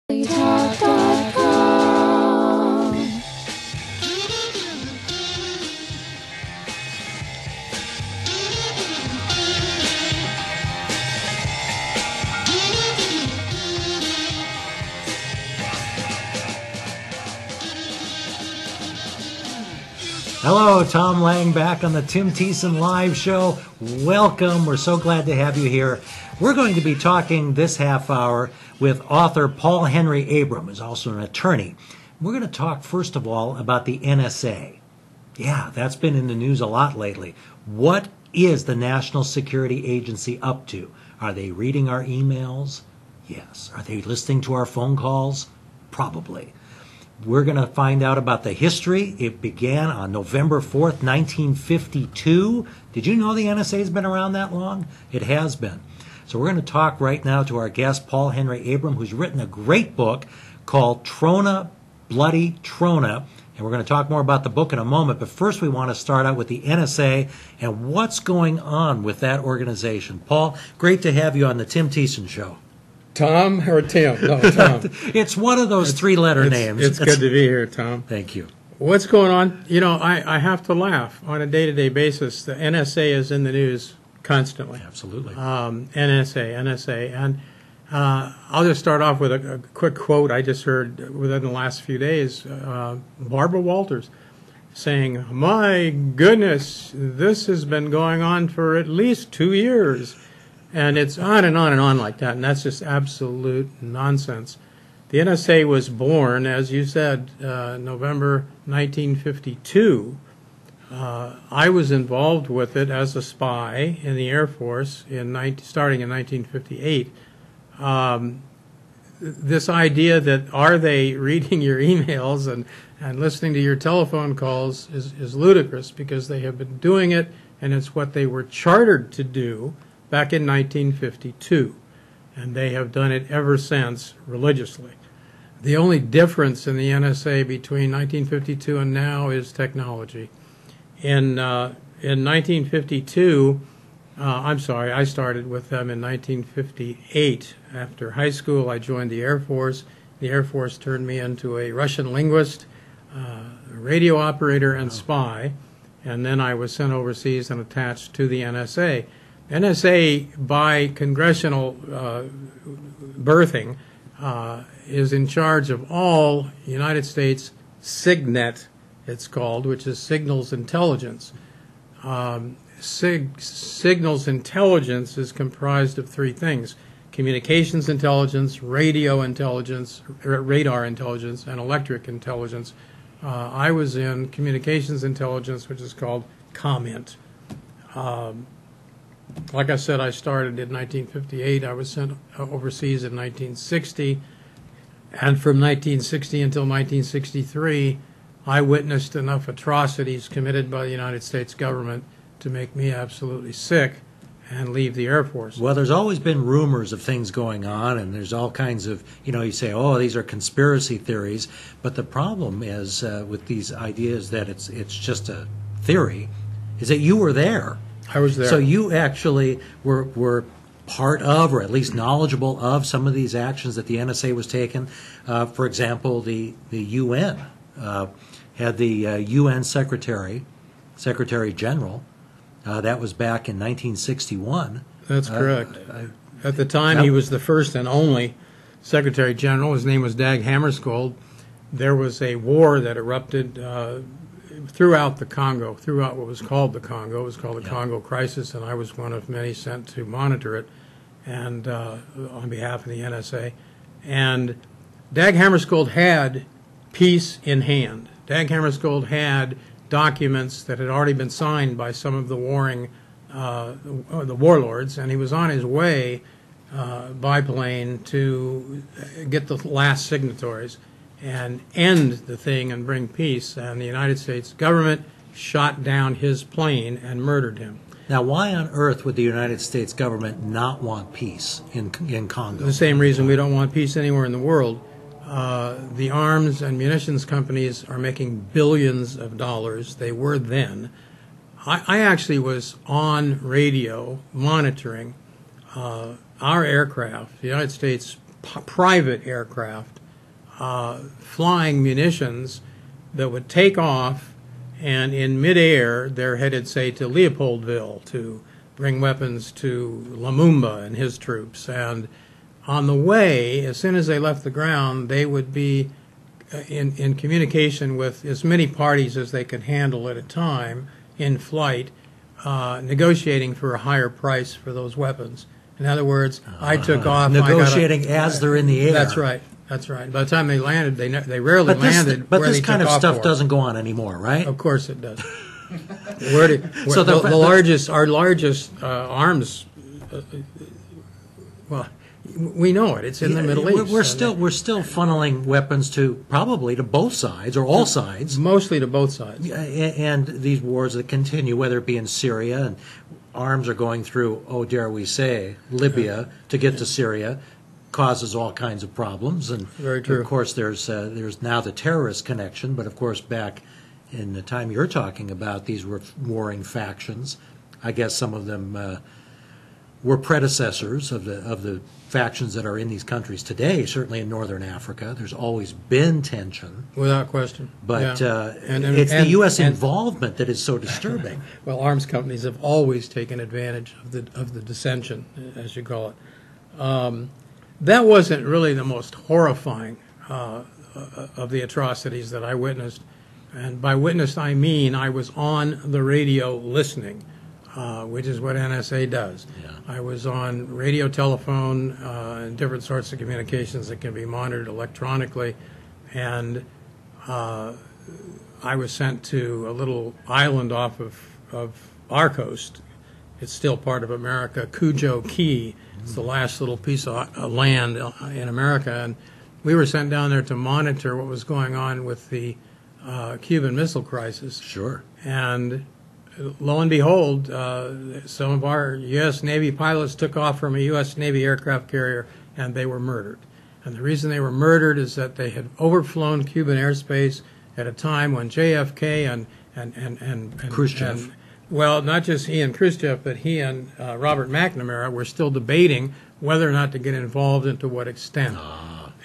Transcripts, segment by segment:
Talk.com. Hello, Tom Lang back on the Tim Thiesen Live Show. Welcome. We're so glad to have you here. We're going to be talking this half hour with author Paul Henry Abram, who's also an attorney. We're going to talk, first of all, about the NSA. Yeah, that's been in the news a lot lately. What is the National Security Agency up to? Are they reading our emails? Yes. Are they listening to our phone calls? Probably. We're going to find out about the history. It began on November 4th, 1952. Did you know the NSA has been around that long? It has been. So we're going to talk right now to our guest, Paul Henry Abram, who's written a great book called Trona, Bloody Trona. And we're going to talk more about the book in a moment. But first we want to start out with the NSA and what's going on with that organization. Paul, great to have you on the Tim Thiesen Show. Tom or Tim? No, Tom. It's one of those three-letter names. It's good to be here, Tom. Thank you. What's going on? You know, I have to laugh on a day-to-day basis. The NSA is in the news constantly. Absolutely. NSA. And I'll just start off with a quick quote I just heard within the last few days. Barbara Walters saying, "My goodness, this has been going on for at least 2 years." And it's on and on and on like that, and that's just absolute nonsense. The NSA was born, as you said, November 1952. I was involved with it as a spy in the Air Force starting in 1958. This idea that are they reading your emails and listening to your telephone calls is ludicrous, because they have been doing it, and it's what they were chartered to do back in 1952, and they have done it ever since religiously. The only difference in the NSA between 1952 and now is technology. In 1952, I started with them in 1958. After high school, I joined the Air Force. The Air Force turned me into a Russian linguist, radio operator, and spy, and then I was sent overseas and attached to the NSA. NSA, by congressional birthing, is in charge of all United States SIGINT, it's called, which is signals intelligence. Signals intelligence is comprised of three things: communications intelligence, radio intelligence, radar intelligence, and electric intelligence. I was in communications intelligence, which is called COMINT. Like I said, I started in 1958. I was sent overseas in 1960. And from 1960 until 1963, I witnessed enough atrocities committed by the United States government to make me absolutely sick and leave the Air Force. Well, there's always been rumors of things going on, and there's all kinds of, you say, oh, these are conspiracy theories. But the problem is with these ideas that it's just a theory, is that you were there. I was there. So you actually were part of, or at least knowledgeable of, some of these actions that the NSA was taking. For example, the UN had the UN Secretary General. That was back in 1961. That's correct. At the time, he was the first and only Secretary General. His name was Dag Hammarskjöld. There was a war that erupted throughout the Congo, throughout what was called the Congo. It was called the Congo Crisis, and I was one of many sent to monitor it, and on behalf of the NSA. And Dag Hammarskjöld had peace in hand. Dag Hammarskjöld had documents that had already been signed by some of the the warlords, and he was on his way by plane to get the last signatories and end the thing and bring peace. And the United States government shot down his plane and murdered him. Now, why on earth would the United States government not want peace in Congo? The same reason we don't want peace anywhere in the world. The arms and munitions companies are making billions of dollars. They were then. I actually was on radio monitoring our aircraft, the United States private aircraft flying munitions that would take off, and in midair they're headed, say, to Leopoldville to bring weapons to Lumumba and his troops. And on the way, as soon as they left the ground, they would be in communication with as many parties as they could handle at a time in flight, negotiating for a higher price for those weapons. In other words, I took off. Negotiating as they're in the air. That's right. That's right. By the time they landed, they rarely landed. But this kind of stuff doesn't go on anymore, right? Of course it does. So our largest arms, well, we know it. It's in the Middle East. We're still funneling weapons probably to both sides or all sides. Mostly to both sides. And these wars that continue, whether it be in Syria, and arms are going through, oh dare we say, Libya to get to Syria, causes all kinds of problems. And very true. Of course, there's now the terrorist connection, but of course back in the time you're talking about, these were warring factions. I guess some of them were predecessors of the factions that are in these countries today. Certainly in northern Africa, there's always been tension, without question. But it's the U.S. involvement that is so disturbing. Well, arms companies have always taken advantage of the dissension, as you call it. That wasn't really the most horrifying of the atrocities that I witnessed. And by witnessed, I mean I was on the radio listening, which is what NSA does. Yeah. I was on radio, telephone, and different sorts of communications that can be monitored electronically. And I was sent to a little island off of our coast. It's still part of America, Cujo Key. It's the last little piece of land in America. And we were sent down there to monitor what was going on with the Cuban Missile Crisis. Sure. And lo and behold, some of our U.S. Navy pilots took off from a U.S. Navy aircraft carrier, and they were murdered. And the reason they were murdered is that they had overflown Cuban airspace at a time when JFK and Khrushchev. Well, not just he and Khrushchev, but he and Robert McNamara were still debating whether or not to get involved and to what extent.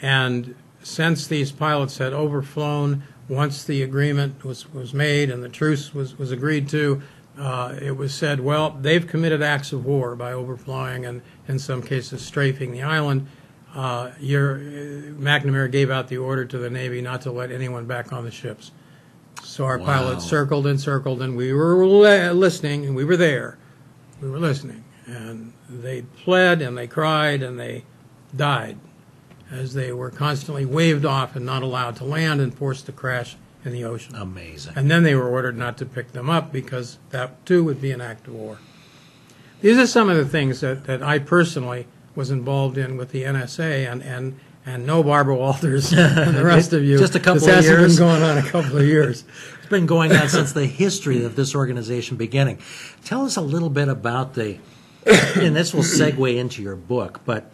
And since these pilots had overflown, once the agreement was made and the truce was agreed to, it was said, well, they've committed acts of war by overflying and in some cases strafing the island. McNamara gave out the order to the Navy not to let anyone back on the ships. So our pilots circled and circled, and we were listening, and we were there. We were listening. And they pled, and they cried, and they died as they were constantly waved off and not allowed to land and forced to crash in the ocean. Amazing. And then they were ordered not to pick them up because that, too, would be an act of war. These are some of the things that I personally was involved in with the NSA, and no Barbara Walters and the rest of you. Just a couple of years. This hasn't been going on a couple of years. It's been going on since the history of this organization beginning. Tell us a little bit about and this will segue into your book, but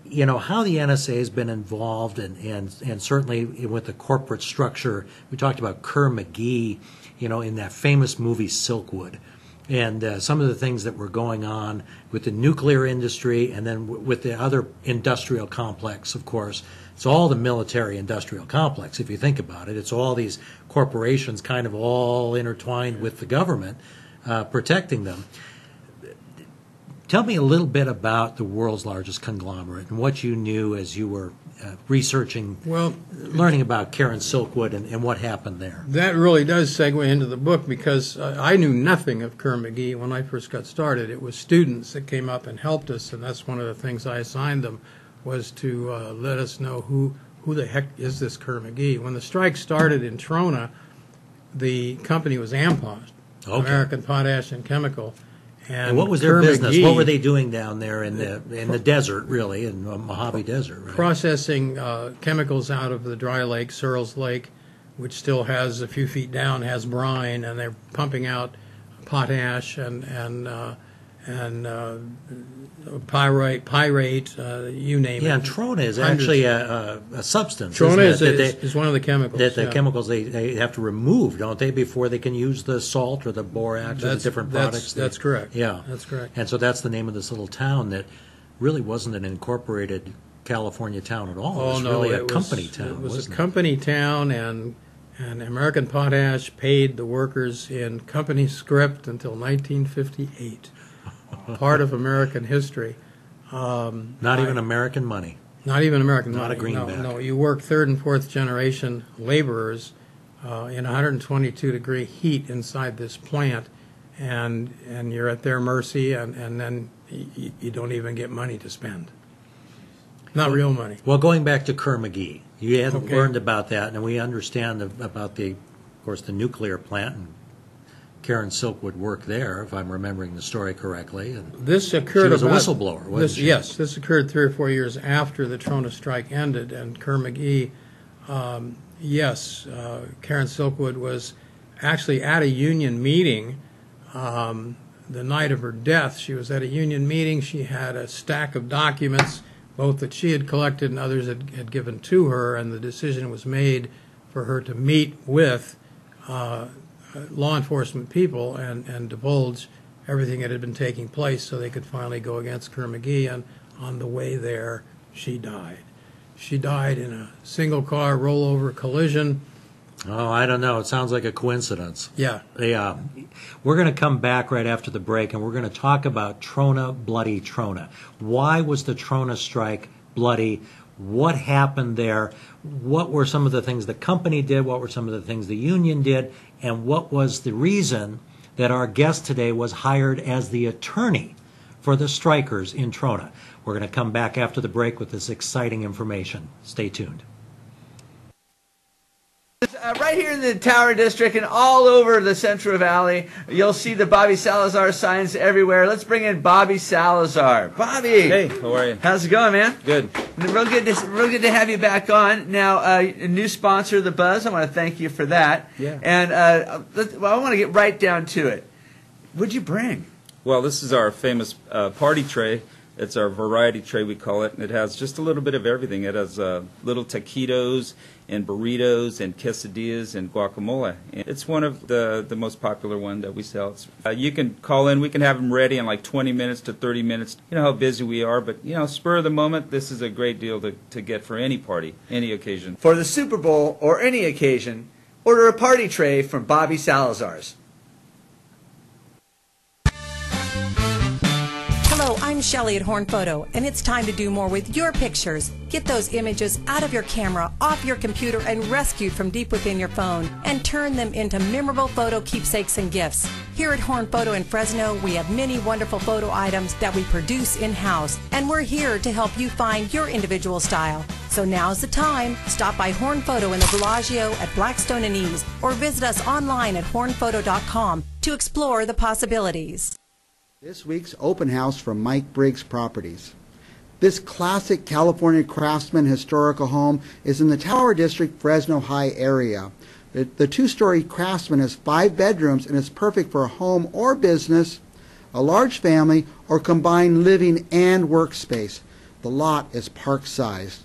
you know, how the NSA has been involved and certainly with the corporate structure. We talked about Kerr McGee, you know, in that famous movie Silkwood. And some of the things that were going on with the nuclear industry and then with the other industrial complex, of course. It's all the military-industrial complex, if you think about it. It's all these corporations kind of all intertwined with the government, protecting them. Tell me a little bit about the world's largest conglomerate and what you knew as you were researching, learning about Karen Silkwood and what happened there. That really does segue into the book because I knew nothing of Kerr McGee when I first got started. It was students that came up and helped us, and that's one of the things I assigned them was to let us know who the heck is this Kerr McGee. When the strike started in Trona, the company was Ampost, American Potash and Chemical. And what was their business? What were they doing down there in the desert, really, in the Mojave Desert? Right? Processing chemicals out of the dry lake, Searles Lake, which still has a few feet down, has brine, and they're pumping out potash and pyrite, you name it. Yeah, and Trona is actually a substance. Trona is one of the chemicals. The chemicals they have to remove, don't they, before they can use the salt or the borax or the different products? That's correct. Yeah. That's correct. And so that's the name of this little town that really wasn't an incorporated California town at all. Oh, it was no, really a company town, It was wasn't a company town, and American Potash paid the workers in company script until 1958. Part of American history. Not even American money. Not even American Not money. a greenback. No, you work third and fourth generation laborers in 122-degree heat inside this plant, and you're at their mercy, and then you don't even get money to spend. Not real money. Well, going back to Kerr McGee, you had Okay. learned about that, and we understand about the, of course, the nuclear plant, and Karen Silkwood worked there, if I'm remembering the story correctly. And This occurred she was about, a whistleblower, wasn't she? Yes, this occurred 3 or 4 years after the Trona strike ended, and Kerr McGee, Karen Silkwood was actually at a union meeting the night of her death. She was at a union meeting. She had a stack of documents, both that she had collected and others had given to her, and the decision was made for her to meet with law enforcement people and divulge everything that had been taking place so they could finally go against Kerr McGee. And on the way there, she died. She died in a single-car rollover collision. Oh, I don't know. It sounds like a coincidence. Yeah. Yeah. We're going to come back right after the break, and we're going to talk about Trona, bloody Trona. Why was the Trona strike bloody? What happened there? What were some of the things the company did? What were some of the things the union did? And what was the reason that our guest today was hired as the attorney for the strikers in Trona? We're going to come back after the break with this exciting information. Stay tuned. Right here in the Tower District and all over the Central Valley, you'll see the Bobby Salazar signs everywhere. Let's bring in Bobby Salazar. Bobby! Hey, how are you? How's it going, man? Good. Real good to have you back on. Now, a new sponsor of The Buzz. I want to thank you for that. Yeah. And I want to get right down to it. What'd you bring? Well, this is our famous party tray. It's our variety tray, we call it, and it has just a little bit of everything. It has little taquitos and burritos and quesadillas and guacamole. And it's one of the most popular one that we sell. You can call in. We can have them ready in like 20 minutes to 30 minutes. You know how busy we are, but, spur of the moment, this is a great deal to get for any party, any occasion. For the Super Bowl or any occasion, order a party tray from Bobby Salazar's. Hello, I'm Shelley at Horn Photo, and it's time to do more with your pictures. Get those images out of your camera, off your computer, and rescued from deep within your phone, and turn them into memorable photo keepsakes and gifts. Here at Horn Photo in Fresno, we have many wonderful photo items that we produce in-house, and we're here to help you find your individual style. So now's the time. Stop by Horn Photo in the Bellagio at Blackstone and Eames, or visit us online at hornphoto.com to explore the possibilities. This week's open house from Mike Briggs Properties. This classic California craftsman historical home is in the Tower District, Fresno High area. The two-story craftsman has 5 bedrooms and is perfect for a home or business, a large family, or combined living and workspace. The lot is park-sized.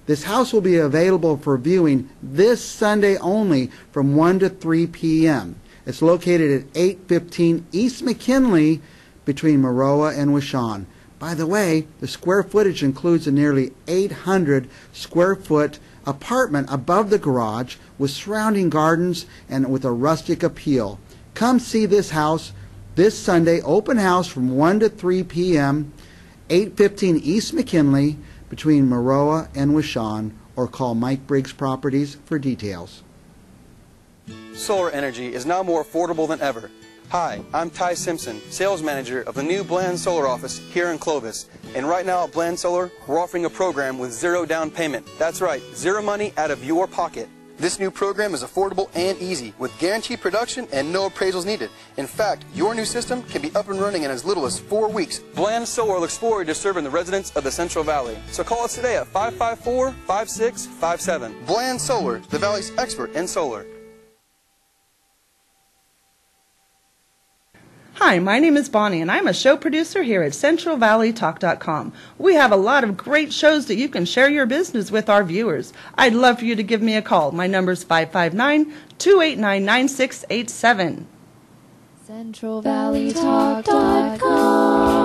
This house will be available for viewing this Sunday only from 1 to 3 p.m. It's located at 815 East McKinley, between Maroa and Wishon. By the way, the square footage includes a nearly 800 square foot apartment above the garage with surrounding gardens and with a rustic appeal. Come see this house this Sunday, open house from 1 to 3 p.m., 815 East McKinley, between Maroa and Wishon, or call Mike Briggs Properties for details. Solar energy is now more affordable than ever. Hi, I'm Ty Simpson, sales manager of the new Bland Solar office here in Clovis. And right now at Bland Solar, we're offering a program with 0 down payment. That's right, 0 money out of your pocket. This new program is affordable and easy, with guaranteed production and no appraisals needed. In fact, your new system can be up and running in as little as 4 weeks. Bland Solar looks forward to serving the residents of the Central Valley. So call us today at 554-5657. Bland Solar, the Valley's expert in solar. Hi, my name is Bonnie, and I'm a show producer here at CentralValleyTalk.com. We have a lot of great shows that you can share your business with our viewers. I'd love for you to give me a call. My number is 559-289-9687. CentralValleyTalk.com.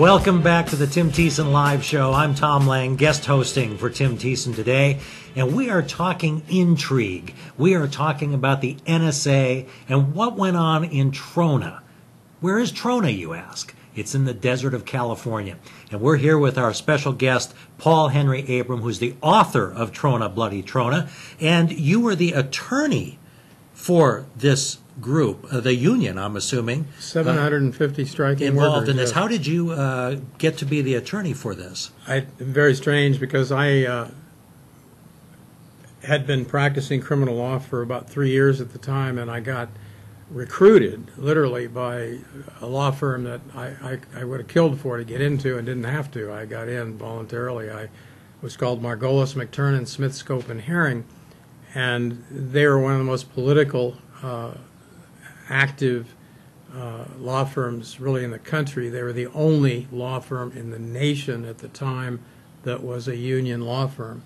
Welcome back to the Tim Thiesen Live Show. I'm Tom Lang, guest hosting for Tim Thiesen today, and we are talking intrigue. We are talking about the NSA and what went on in Trona. Where is Trona, you ask? It's in the desert of California. And we're here with our special guest, Paul Henry Abram, who's the author of Trona, Bloody Trona. And you were the attorney for this group, the union, I'm assuming. 750 striking involved workers, in this. yes. How did you get to be the attorney for this? Very strange, because I had been practicing criminal law for about 3 years at the time, and I got recruited literally by a law firm that I would have killed for to get into and didn't have to. I got in voluntarily. I was called Margolis, McTurnan, Smith, Scope, and Herring, and they were one of the most political, active law firms really in the country. They were the only law firm in the nation at the time that was a union law firm,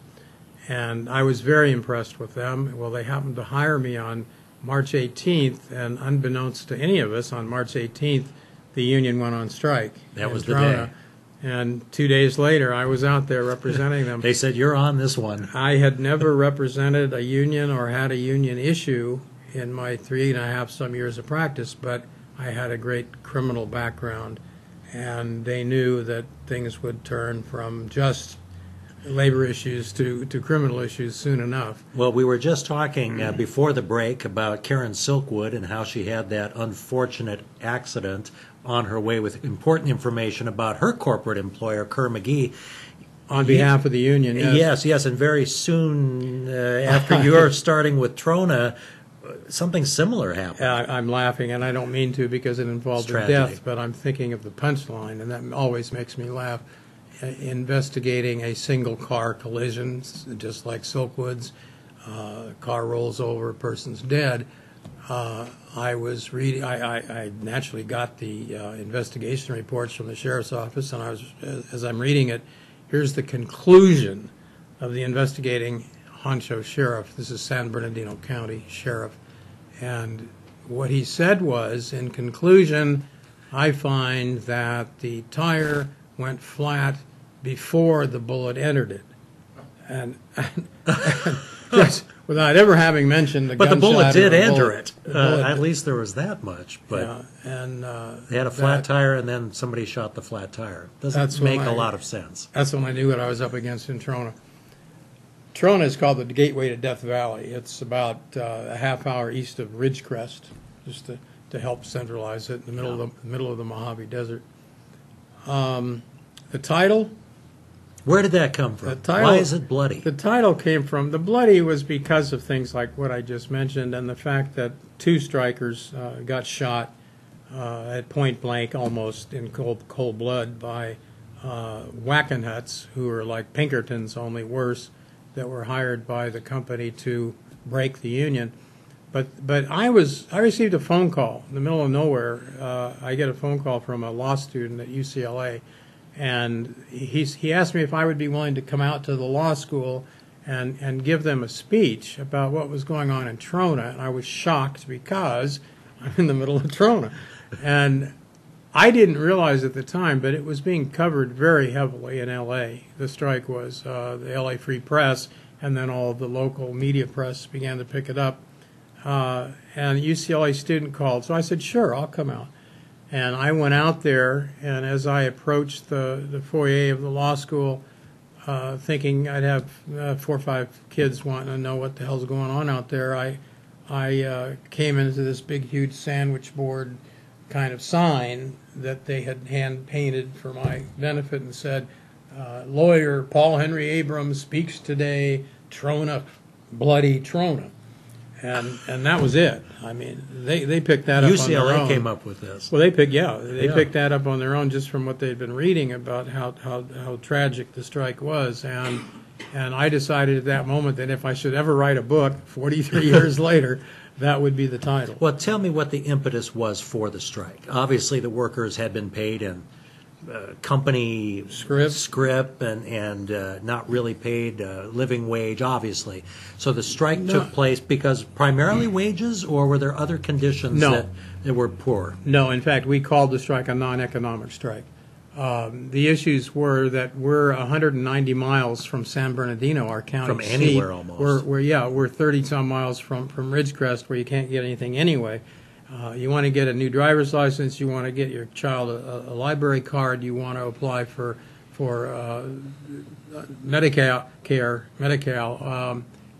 and I was very impressed with them. Well, they happened to hire me on March 18th, and unbeknownst to any of us, on March 18th, the union went on strike. That was the Trona. day. And 2 days later, I was out there representing them. They said, you're on this one. I had never represented a union or had a union issue in my 3.5 some years of practice, but I had a great criminal background, and they knew that things would turn from just labor issues to criminal issues soon enough. Well, we were just talking before the break about Karen Silkwood and how she had that unfortunate accident on her way with important information about her corporate employer, Kerr McGee. On behalf of the union, yes. Yes, and very soon after you're starting with Trona, something similar happened. I'm laughing, and I don't mean to because it involved a death, but I'm thinking of the punchline, and that always makes me laugh. Investigating a single car collision, just like Silkwood's, car rolls over, a person's dead. I was reading. I naturally got the investigation reports from the sheriff's office, and as I'm reading it, here's the conclusion of the investigating honcho sheriff. This is San Bernardino County sheriff, and what he said was, in conclusion, I find that the tire went flat before the bullet entered it, and yes, without ever having mentioned the gunshot. But the bullet did enter bullet, it. At least there was that much. But yeah, and they had a flat tire, and then somebody shot the flat tire. Doesn't make a lot of sense. That's when I knew what I was up against in Trona. Trona is called the gateway to Death Valley. It's about a half hour east of Ridgecrest, just to help centralize it, in the middle of the Mojave Desert. The title? Where did that come from? Why is it bloody? The title came from, the bloody was because of things like what I just mentioned, and the fact that 2 strikers got shot at point blank, almost in cold blood, by whack-a-nuts who were like Pinkertons, only worse, that were hired by the company to break the union. But I received a phone call in the middle of nowhere. I get a phone call from a law student at UCLA, and he asked me if I would be willing to come out to the law school and give them a speech about what was going on in Trona. And I was shocked because I'm in the middle of Trona. And I didn't realize at the time, but it was being covered very heavily in L.A. The strike was, the L.A. Free Press, and then all of the local media press began to pick it up. And a UCLA student called, so I said, sure, I'll come out. And I went out there, and as I approached the foyer of the law school, thinking I'd have 4 or 5 kids wanting to know what the hell's going on out there, I came into this big, huge sandwich board kind of sign that they had hand-painted for my benefit and said, lawyer Paul Henry Abram speaks today, Trona, bloody Trona. And that was it. I mean, they picked that up on their own. UCLA came up with this. Well, they picked that up on their own just from what they'd been reading about how tragic the strike was. And I decided at that moment that if I should ever write a book, 43 years later, that would be the title. Well, tell me what the impetus was for the strike. Obviously, the workers had been paid in company script and not really paid living wage, obviously. So the strike took place because primarily wages, or were there other conditions that were poor? No, in fact, we called the strike a non-economic strike. The issues were that we're 190 miles from San Bernardino, our county From seat. anywhere almost. We're 30-some miles from Ridgecrest, where you can't get anything anyway. You want to get a new driver's license, you want to get your child a library card, you want to apply for Medi-Cal,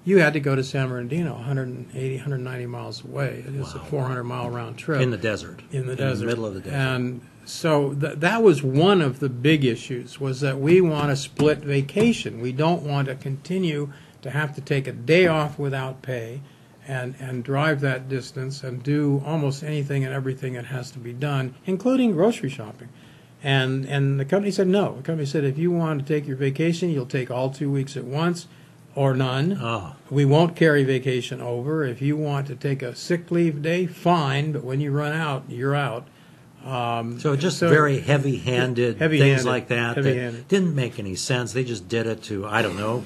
you had to go to San Bernardino, 180, 190 miles away. It is a 400-mile round trip. In the desert. In the desert. In the middle of the desert. And so that was one of the big issues, was that we want a split vacation. We don't want to continue to have to take a day off without pay and drive that distance and do almost anything and everything that has to be done, including grocery shopping. And the company said no. The company said, if you want to take your vacation, you'll take all 2 weeks at once or none. Oh. We won't carry vacation over. If you want to take a sick leave day, fine, but when you run out, you're out. So just very heavy-handed things like that heavy-handed. didn't make any sense. They just did it to, I don't know,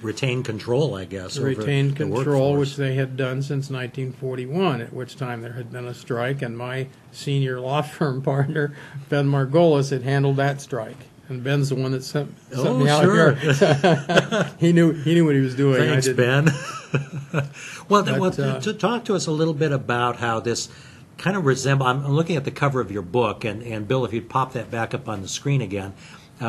retain control, I guess. over Retain the control, workforce. which they had done since 1941, at which time there had been a strike, and my senior law firm partner, Ben Margolis, had handled that strike. And Ben's the one that sent me out sure. here. He knew what he was doing. Thanks, I didn't. Ben. To talk to us a little bit about how this kind of resembles. I'm looking at the cover of your book, and Bill, if you'd pop that back up on the screen again,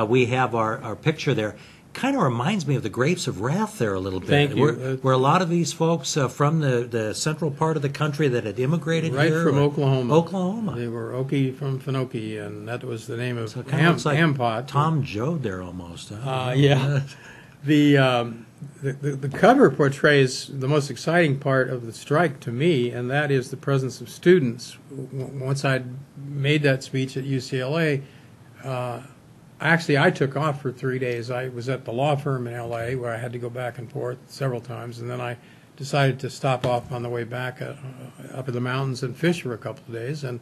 we have our picture there. Kind of reminds me of the Grapes of Wrath there a little bit. Thank you. Were a lot of these folks from the central part of the country that had immigrated Right here? from Oklahoma. Oklahoma. They were Okie from Finoki, and that was the name of So it kind of looks like Ampot. Tom Joad there almost. Huh? Yeah. The cover portrays the most exciting part of the strike to me, and that is the presence of students. Once I'd made that speech at UCLA, actually I took off for 3 days. I was at the law firm in LA where I had to go back and forth several times, and then I decided to stop off on the way back up in the mountains and fish for a couple of days. And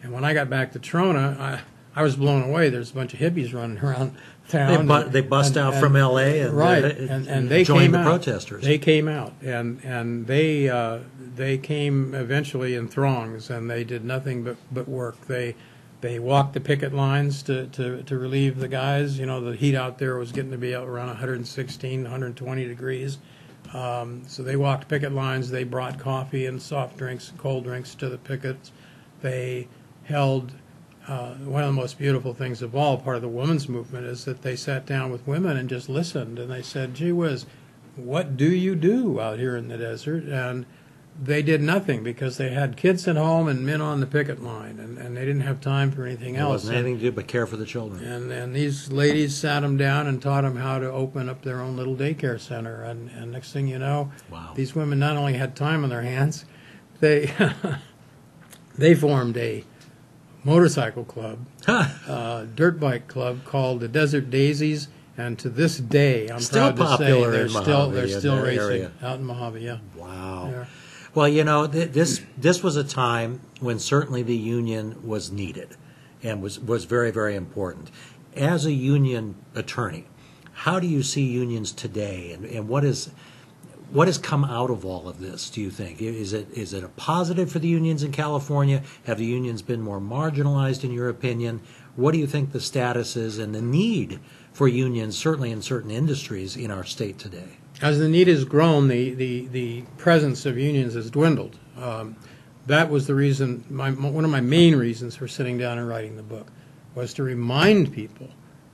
when I got back to Trona, I was blown away. There's a bunch of hippies running around town. They bust out from L.A. and they joined came the out. protesters. They came out, and they came eventually in throngs, and they did nothing but work. They walked the picket lines to relieve the guys. You know, the heat out there was getting to be around 116, 120 degrees. So they walked picket lines. They brought coffee and soft drinks and cold drinks to the pickets. They held one of the most beautiful things of all, part of the women's movement, is that they sat down with women and just listened. And they said, gee whiz, what do you do out here in the desert? And they did nothing because they had kids at home and men on the picket line, and they didn't have time for anything else. There wasn't anything to do but care for the children. And these ladies sat them down and taught them how to open up their own little daycare center. And next thing you know, Wow. These women not only had time on their hands, they they formed a motorcycle club, dirt bike club called the Desert Daisies. And to this day, I'm Still proud to say popular they're in still that racing area. out in Mojave. Yeah. Wow. Yeah. Well, you know, this was a time when certainly the union was needed and was very, very important. As a union attorney, how do you see unions today, and what has come out of all of this, do you think? Is it a positive for the unions in California? Have the unions been more marginalized, in your opinion? What do you think the status is and the need for unions, certainly in certain industries, in our state today? As the need has grown, the presence of unions has dwindled. That was the reason, one of my main reasons for sitting down and writing the book, was to remind people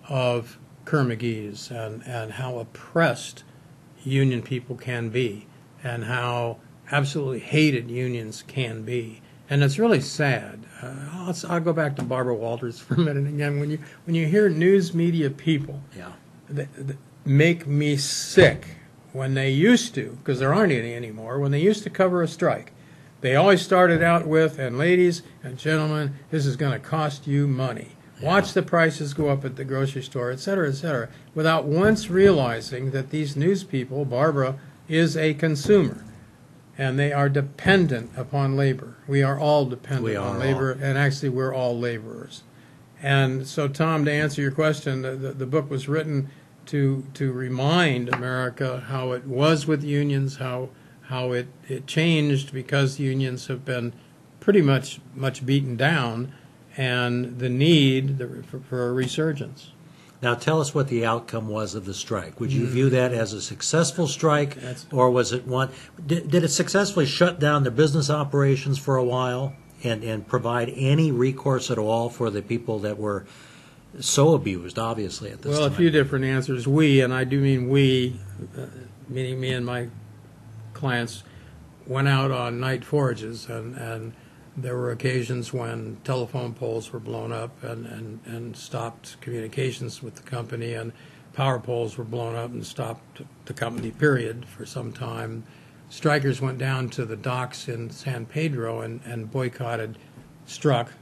of Kerr McGee's and how oppressed union people can be, and how absolutely hated unions can be. And it's really sad. I'll go back to Barbara Walters for a minute again. When you hear news media people, Yeah. that make me sick. When they used to, because there aren't any anymore, when they used to cover a strike, they always started out with, and ladies and gentlemen, this is going to cost you money. Yeah. Watch the prices go up at the grocery store, et cetera, without once realizing that these news people, Barbara, is a consumer, and they are dependent upon labor. We are all dependent on labor, and actually we're all laborers. And so, Tom, to answer your question, the book was written to remind America how it was with unions, how it changed because unions have been pretty much beaten down, and the need for a resurgence. Now tell us what the outcome was of the strike. Would you view that as a successful strike, or was it one? Did it successfully shut down the business operations for a while and provide any recourse at all for the people that were so abused, obviously, at this time? Well, a few different answers. We, and I do mean we, meaning me and my clients, went out on night forages, and there were occasions when telephone poles were blown up and stopped communications with the company, and power poles were blown up and stopped the company, period, for some time. Strikers went down to the docks in San Pedro and boycotted, struck,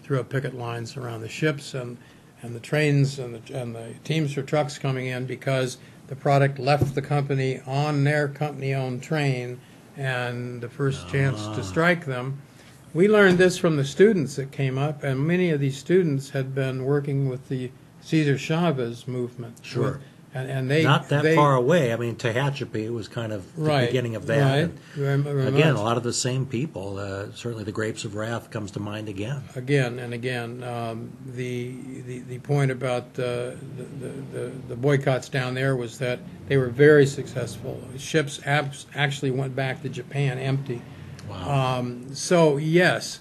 threw up picket lines around the ships and the trains and the teams for trucks coming in, because the product left the company on their company-owned train, and the first chance to strike them. We learned this from the students that came up, and many of these students had been working with the Cesar Chavez movement. Sure. And they not that far away. I mean, Tehachapi was kind of the beginning of that. Right. Again, a lot of the same people. Certainly, the Grapes of Wrath comes to mind again. Again and again. The point about the boycotts down there was that they were very successful. Ships actually went back to Japan empty. Wow. So yes.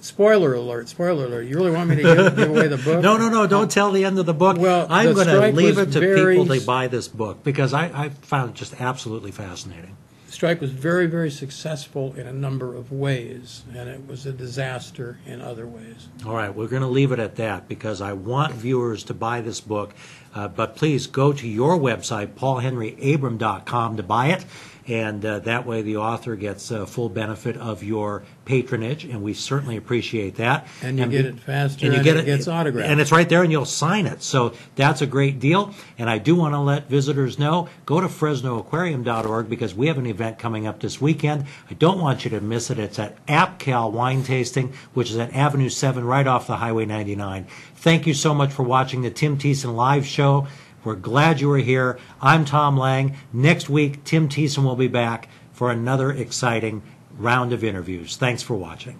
Spoiler alert, spoiler alert. You really want me to give away the book? No, don't tell the end of the book. Well, I'm going to leave it to people to to buy this book, because I found it just absolutely fascinating. The strike was very, very successful in a number of ways, and it was a disaster in other ways. All right, we're going to leave it at that, because I want viewers to buy this book. But please go to your website, paulhenryabram.com, to buy it. And that way the author gets full benefit of your patronage, and we certainly appreciate that. And you get it faster, and it gets autographed. And it's right there, and you'll sign it. So that's a great deal. And I do want to let visitors know, go to FresnoAquarium.org, because we have an event coming up this weekend. I don't want you to miss it. It's at AppCal Wine Tasting, which is at Avenue 7, right off the Highway 99. Thank you so much for watching the Tim Thiesen Live Show. We're glad you were here. I'm Tom Lang. Next week, Tim Thiesen will be back for another exciting round of interviews. Thanks for watching.